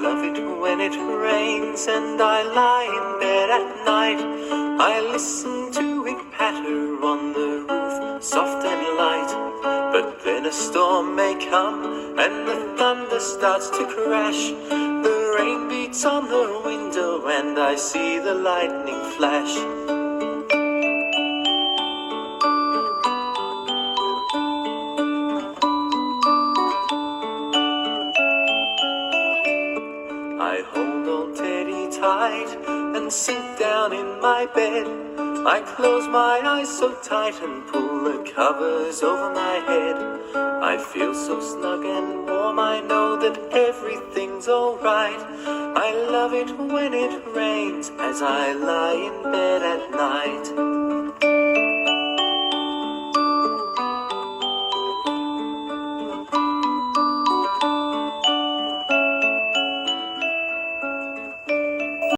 love it when it rains and I lie in bed at night. I listen to it patter on the roof, soft and light. But then a storm may come and the thunder starts to crash. The rain beats on the window and I see the lightning flash. I hold old Teddy tight and sink down in my bed. I close my eyes so tight and pull the covers over my head. I feel so snug and warm, I know that everything's alright. I love it when it rains as I lie in bed at night.